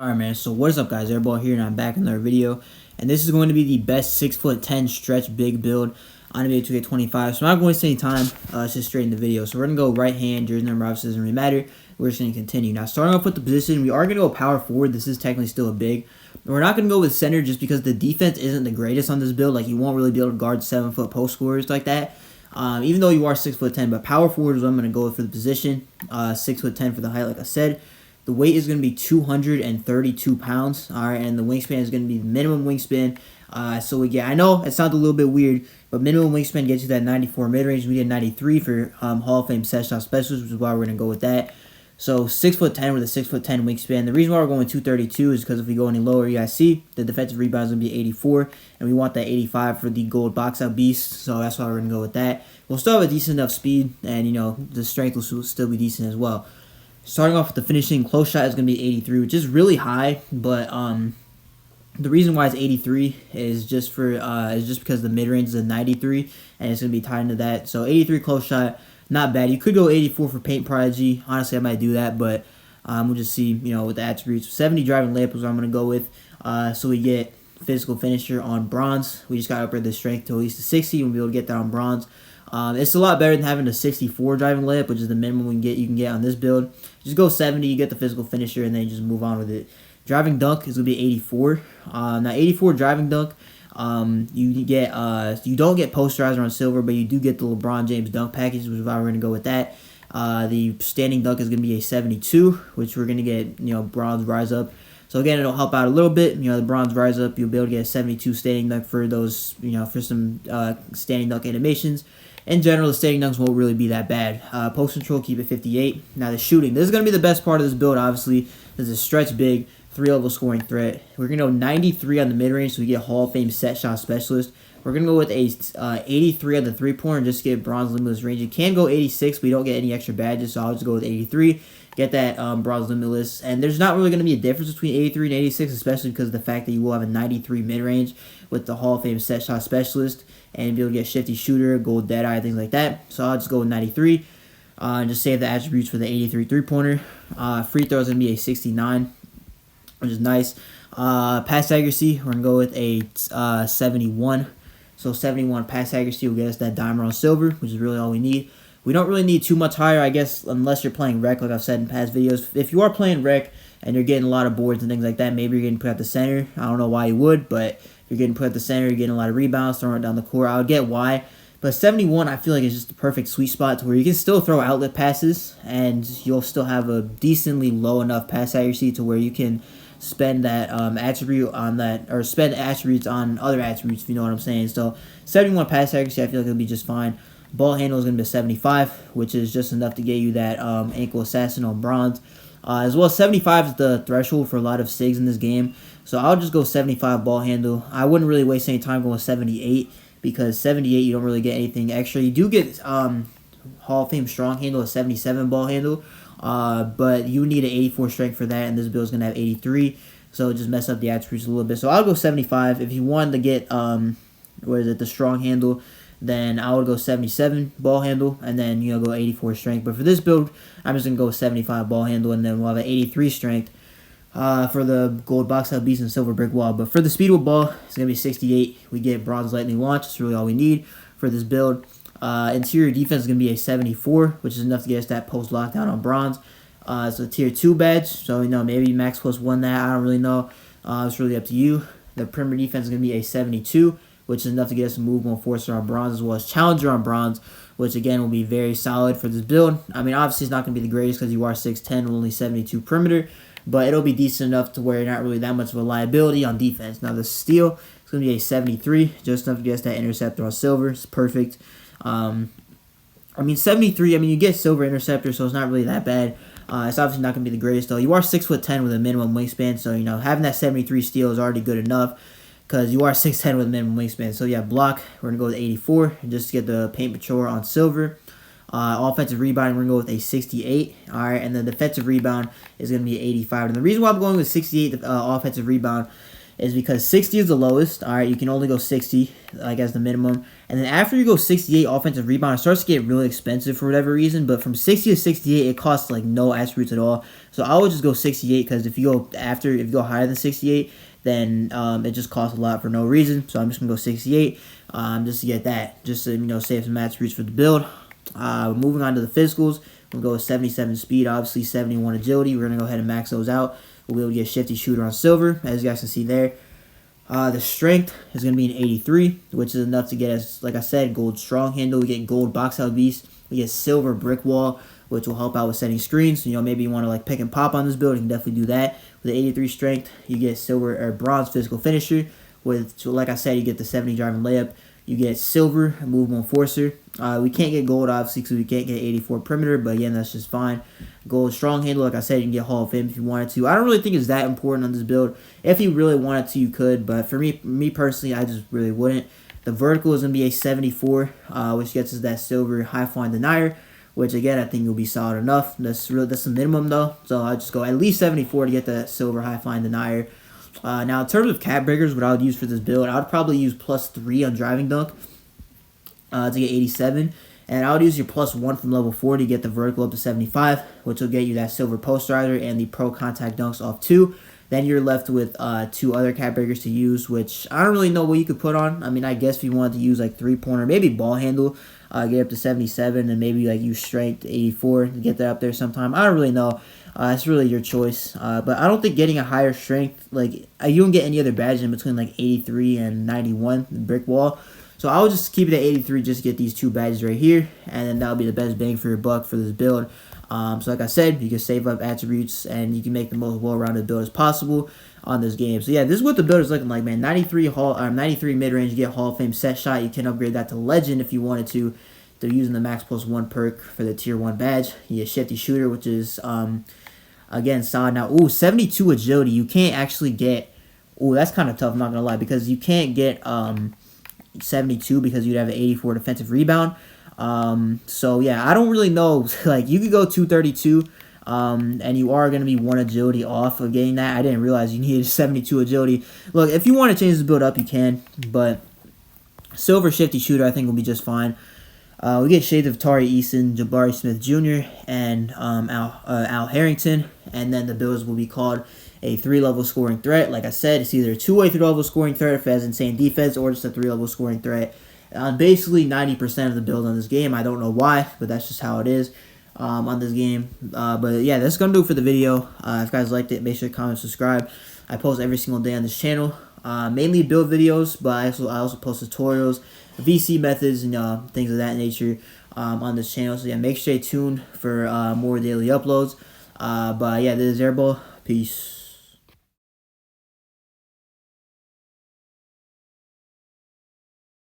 Alright man, so what is up guys, Airball here and I'm back in another video. And this is going to be the best 6'10" stretch big build on NBA 2K25. So I'm not going to waste any time, let's just straight in the video. So we're going to go right hand, jersey number obviously doesn't really matter. We're just going to continue. Now starting off with the position, we are going to go power forward. This is technically still a big. But we're not going to go with center just because the defense isn't the greatest on this build. Like you won't really be able to guard 7-foot post scorers like that. Even though you are 6'10", but power forward is what I'm going to go with for the position. 6'10" for the height like I said. The weight is going to be 232 pounds, all right, and the wingspan is going to be the minimum wingspan. I know it sounds a little bit weird, but minimum wingspan gets you that 94 mid-range. We did 93 for Hall of Fame set shot specialist, which is why we're going to go with that. So 6'10" with a 6'10" wingspan. The reason why we're going with 232 is because if we go any lower, you guys see the defensive rebound is going to be 84, and we want that 85 for the gold box out beast. So that's why we're going to go with that. We'll still have a decent enough speed, and the strength will still be decent as well. Starting off with the finishing, close shot is going to be 83, which is really high, but the reason why it's 83 is just because the mid-range is a 93, and it's going to be tied into that. So 83 close shot, not bad. You could go 84 for paint prodigy. Honestly, I might do that, but we'll just see, with the attributes. 70 driving layup is what I'm going to go with. So we get physical finisher on bronze. We just got to upgrade the strength to at least a 60. We'll be able to get that on bronze. It's a lot better than having a 64 driving layup, which is the minimum you can get on this build. Just go 70, you get the physical finisher, and then you just move on with it. Driving dunk is going to be 84. Now, 84 driving dunk, you don't get posterizer on silver, but you do get the LeBron James dunk package, which is why we're going to go with that. The standing dunk is going to be a 72, which we're going to get, bronze rise up. So again, it'll help out a little bit. The bronze rise up, you'll be able to get a 72 standing dunk for those, for some standing dunk animations. In general, the standing dunks won't really be that bad. Post control, keep it 58. Now the shooting. This is going to be the best part of this build, obviously. This is a stretch big, 3-level scoring threat. We're going to go 93 on the mid-range, so we get Hall of Fame set shot specialist. We're going to go with a 83 on the three-pointer and just get bronze limitless range. You can go 86, but you don't get any extra badges, so I'll just go with 83. Get that bronze limitless. And there's not really going to be a difference between 83 and 86, especially because of the fact that you will have a 93 mid-range with the Hall of Fame set shot specialist. And be able to get shifty shooter, gold dead eye, things like that. So I'll just go with 93. And just save the attributes for the 83 three-pointer. Free throw is going to be a 69, which is nice. Pass accuracy, we're going to go with a 71. So 71 pass accuracy will get us that diamond on silver, which is really all we need. We don't really need too much higher, I guess, unless you're playing rec, like I've said in past videos. If you are playing rec and you're getting a lot of boards and things like that, maybe you're getting put at the center. I don't know why you would, but if you're getting put at the center, you're getting a lot of rebounds, throwing it down the court. I would get why. But 71, I feel like is just the perfect sweet spot to where you can still throw outlet passes, and you'll still have a decently low enough pass accuracy to where you can spend that attribute on that, or spend attributes on other attributes, if you know what I'm saying. So 71 pass accuracy, I feel like it'll be just fine. Ball handle is going to be 75, which is just enough to get you that ankle assassin on bronze. As well as 75 is the threshold for a lot of SIGs in this game. So I'll just go 75 ball handle. I wouldn't really waste any time going 78, because 78 you don't really get anything extra. You do get Hall of Fame strong handle, a 77 ball handle. But you need an 84 strength for that, and this build is going to have 83. So just mess up the attributes a little bit. So I'll go 75. If you wanted to get, the strong handle, then I would go 77 ball handle, and then go 84 strength. But for this build, I'm just gonna go with 75 ball handle, and then we'll have an 83 strength for the gold box out beast and silver brick wall. But for the speed with ball, it's gonna be 68. We get bronze lightning launch. That's really all we need for this build. Interior defense is gonna be a 74, which is enough to get us that post lockdown on bronze. It's a tier 2 badge, so maybe max +1 that. I don't really know. It's really up to you. The perimeter defense is gonna be a 72. Which is enough to get us a move on Forcer on bronze, as well as Challenger on bronze, which again will be very solid for this build. I mean, obviously it's not going to be the greatest because you are 6'10", only 72 perimeter, but it'll be decent enough to where you're not really that much of a liability on defense. Now the steal is going to be a 73, just enough to get us that interceptor on silver. It's perfect. 73, you get silver interceptor, so it's not really that bad. It's obviously not going to be the greatest, though. You are 6'10" with a minimum wingspan, so, having that 73 steal is already good enough, because you are 6'10" with a minimum wingspan. So, yeah, block, we're going to go with 84, just to get the paint patrol on silver. Offensive rebound, we're going to go with a 68. All right, and the defensive rebound is going to be 85. And the reason why I'm going with 68 offensive rebound is because 60 is the lowest. All right, you can only go 60, as the minimum. And then after you go 68 offensive rebound, it starts to get really expensive for whatever reason. But from 60 to 68, it costs, no attributes at all. So I would just go 68 because if you go higher than 68, then it just costs a lot for no reason. So I'm just gonna go 68 just to get that, just to save some attributes for the build. Moving on to the physicals, we'll go with 77 speed, obviously 71 agility. We're gonna go ahead and max those out. We'll be able to get shifty shooter on silver, as you guys can see there. The strength is going to be an 83, which is enough to get us, like I said, gold strong handle. We get gold box out beast. We get silver brick wall, which will help out with setting screens. Maybe you want to like pick and pop on this build. You can definitely do that. With the 83 strength, you get silver or bronze physical finisher. So like I said, you get the 70 driving layup. You get silver movable enforcer. We can't get gold, obviously, because we can't get 84 perimeter, but again, that's just fine. Gold strong handle, like I said, you can get Hall of Fame if you wanted to. I don't really think it's that important on this build. If you really wanted to, you could, but for me personally, I just really wouldn't. The vertical is going to be a 74, which gets us that silver high flying denier, which again, I think will be solid enough. That's the minimum though, so I just go at least 74 to get the silver high flying denier. Now, in terms of cap breakers, what I would use for this build, I would probably use +3 on driving dunk to get 87. And I would use your +1 from level 4 to get the vertical up to 75, which will get you that silver posterizer and the pro contact dunks off 2. Then you're left with 2 other cap breakers to use, which I don't really know what you could put on. I mean, I guess if you wanted to use like 3-pointer, maybe ball handle, get up to 77, and maybe like use strength 84 to get that up there sometime. I don't really know. It's really your choice. But I don't think getting a higher strength, like you don't get any other badge in between like 83 and 91, the brick wall. So I would just keep it at 83, just get these 2 badges right here, and then that'll be the best bang for your buck for this build. So like I said, you can save up attributes, and you can make the most well-rounded build as possible on this game. So yeah, this is what the build is looking like, man. 93 mid-range, you get Hall of Fame set shot. You can upgrade that to Legend if you wanted to. They're using the max +1 perk for the tier 1 badge. You get shifty shooter, which is again solid. Now, 72 agility. You can't actually get. That's kind of tough. I'm not gonna lie, because you can't get 72 because you'd have an 84 defensive rebound. So yeah, I don't really know. Like, you could go 232, and you are going to be 1 agility off of getting that. I didn't realize you needed 72 agility. Look, if you want to change this build up, you can, but silver shifty shooter I think will be just fine. We get shades of Tari Eason, Jabari Smith Jr., and Al Harrington, and then the builds will be called a 3-level scoring threat. Like I said, it's either a 2-way 3-level scoring threat if it has insane defense, or just a 3-level scoring threat. Basically 90% of the build on this game. I don't know why, but that's just how it is on this game. But yeah, that's going to do it for the video. If you guys liked it, make sure to comment, subscribe. I post every single day on this channel. Mainly build videos, but I also post tutorials, VC methods, and things of that nature on this channel. So yeah, make sure to stay tuned for more daily uploads. But yeah, this is Airball. Peace.